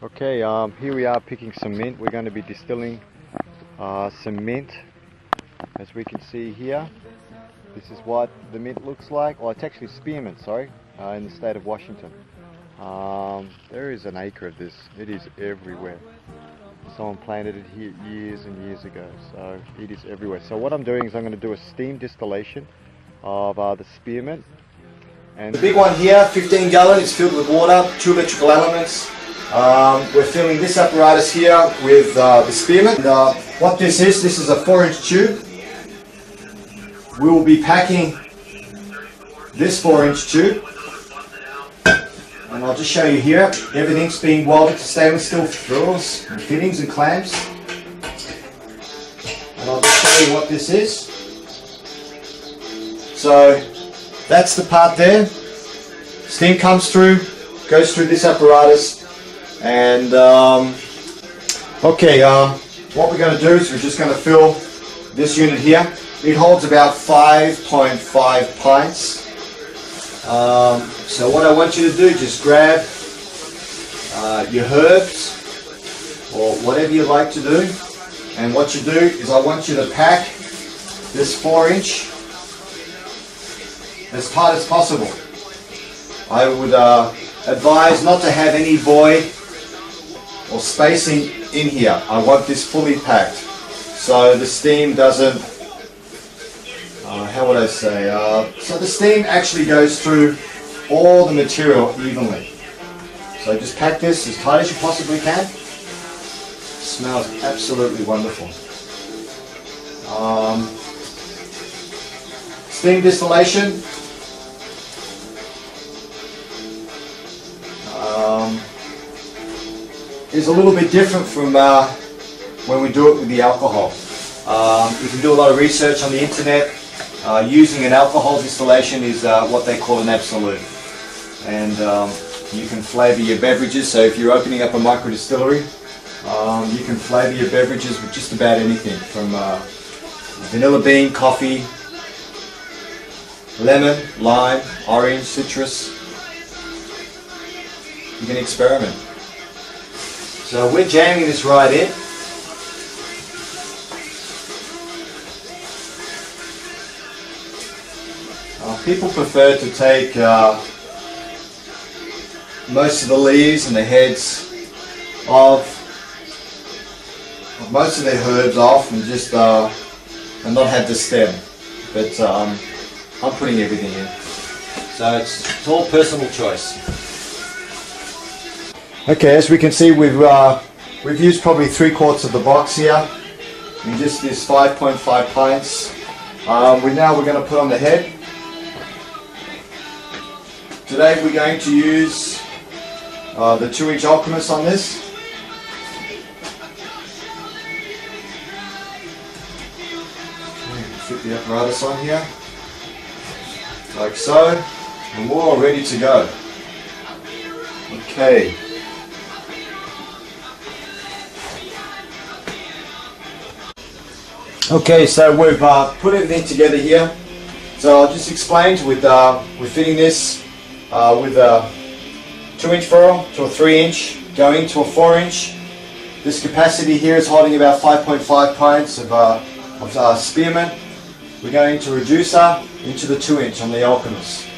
Okay, here we are picking some mint. We're going to be distilling some mint, as we can see here. This is what the mint looks like. Well, it's actually spearmint, sorry, in the state of Washington. There is an acre of this. It is everywhere. Someone planted it here years and years ago, so it is everywhere. So what I'm doing is I'm going to do a steam distillation of the spearmint. And the big one here, 15 gallon, is filled with water, 2 electrical elements. We're filling this apparatus here with the spearmint. What this is a 4-inch tube. We will be packing this 4-inch tube. And I'll just show you here, everything's being welded to stainless steel drills and fittings and clamps. And I'll just show you what this is. So that's the part there. Steam comes through, goes through this apparatus, and what we're going to do is we're just going to fill this unit here. It holds about 5.5 pints. So what I want you to do, just grab your herbs or whatever you like to do, and what you do is I want you to pack this 4-inch as tight as possible. I would advise not to have any void or spacing in here. I want this fully packed so the steam doesn't, how would I say, so the steam actually goes through all the material evenly. So just pack this as tight as you possibly can. It smells absolutely wonderful. Steam distillation. Is a little bit different from when we do it with the alcohol. You can do a lot of research on the internet. Using an alcohol distillation is what they call an absolute. And you can flavour your beverages, so if you're opening up a micro distillery, you can flavour your beverages with just about anything, from vanilla bean, coffee, lemon, lime, orange, citrus. You can experiment. So we're jamming this right in. People prefer to take most of the leaves and the heads of most of their herbs off and just and not have the stem. But I'm putting everything in. So it's all personal choice. Okay, as we can see, we've used probably 3/4 of the box here in just this 5.5 pints. We're going to put on the head. Today we're going to use the 2-inch Alchemist on this. Fit the apparatus on here, like so, and we're all ready to go. Okay. Okay, so we've put everything together here. So I'll just explain, we're fitting this with a 2-inch ferrule to a 3-inch, going to a 4-inch. This capacity here is holding about 5.5 pints of spearmint. We're going to reduce her into the 2-inch on the Alchemist.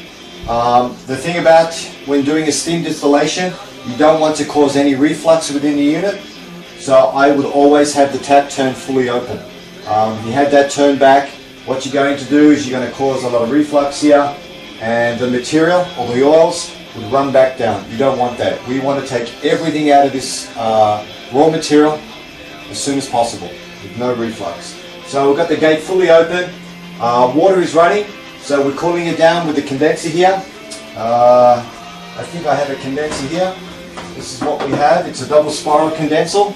The thing about when doing a steam distillation, you don't want to cause any reflux within the unit, so I would always have the tap turned fully open. You have that turned back, what you're going to do is you're going to cause a lot of reflux here, and the material or the oils would run back down. You don't want that. We want to take everything out of this raw material as soon as possible with no reflux. So we've got the gate fully open, water is running, so we're cooling it down with the condenser here. I think I have a condenser here. This is what we have. It's a double spiral condenser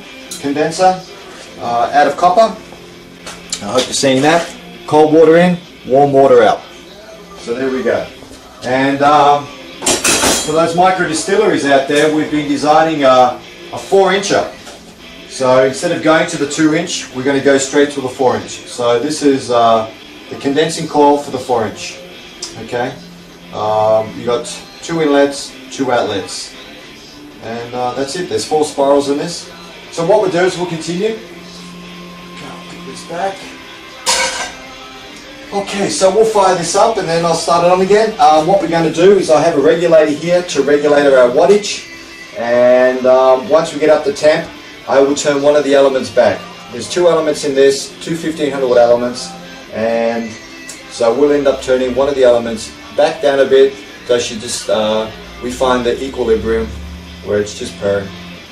out of copper. I hope you're seeing that. Cold water in, warm water out. So there we go. And for those micro distilleries out there, we've been designing a 4-incher. So instead of going to the 2-inch, we're going to go straight to the 4-inch. So this is the condensing coil for the 4-inch. Okay. You got 2 inlets, 2 outlets. And that's it. There's 4 spirals in this. So what we'll do is we'll continue. Okay, I'll get this back. Okay, so we'll fire this up and then I'll start it on again. What we're going to do is I have a regulator here to regulate our wattage, and once we get up to temp, I will turn one of the elements back. There's 2 elements in this, 2 1500 watt elements, and so we'll end up turning one of the elements back down a bit, so she just we find the equilibrium where it's just purring.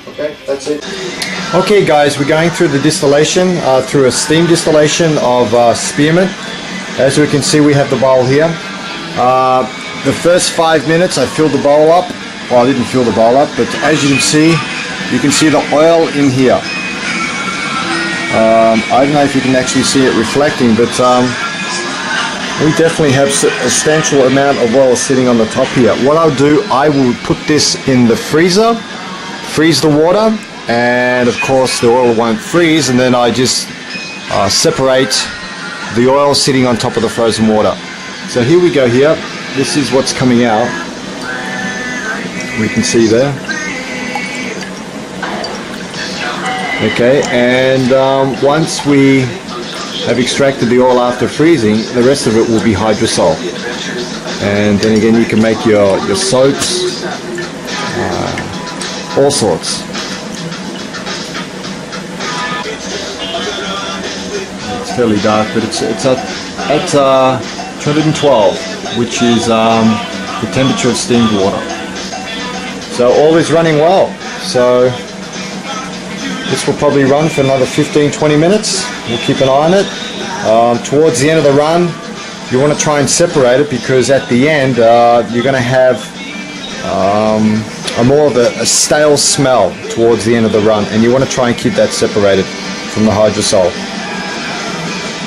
Okay, that's it. Okay guys, we're going through the distillation, through a steam distillation of spearmint. As we can see, we have the bowl here. The first 5 minutes I filled the bowl up. Well, I didn't fill the bowl up, but as you can see the oil in here. I don't know if you can actually see it reflecting, but we definitely have a substantial amount of oil sitting on the top here. What I'll do, I will put this in the freezer, freeze the water, and of course the oil won't freeze, and then I just separate the oil sitting on top of the frozen water. So here we go here. This is what's coming out. We can see there. Okay, and once we have extracted the oil after freezing, the rest of it will be hydrosol. And then again, you can make your soaps, all sorts. Fairly dark, but it's at 212, which is the temperature of steamed water. So all is running well. So this will probably run for another 15-20 minutes. We'll keep an eye on it. Towards the end of the run, you want to try and separate it, because at the end you're going to have more of a stale smell towards the end of the run, and you want to try and keep that separated from the hydrosol.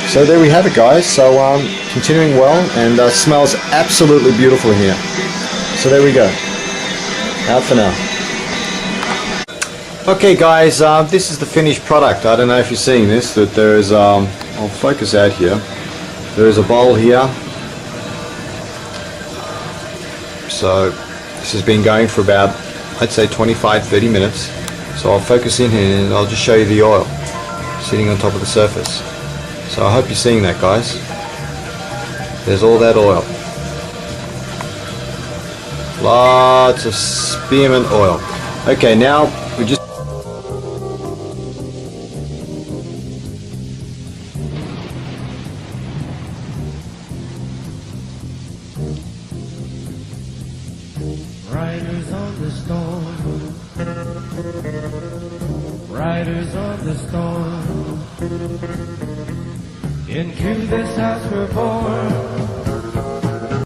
So there we have it, guys. So continuing well, and smells absolutely beautiful in here. So there we go. Out for now. Okay guys, this is the finished product. I don't know if you're seeing this, that there is, I'll focus out here. There is a bowl here. So this has been going for about, I'd say 25-30 minutes. So I'll focus in here and I'll just show you the oil sitting on top of the surface. So I hope you're seeing that, guys. There's all that oil. Lots of spearmint oil. Okay, now we just Riders on the storm, riders on the storm. Into this house we're born.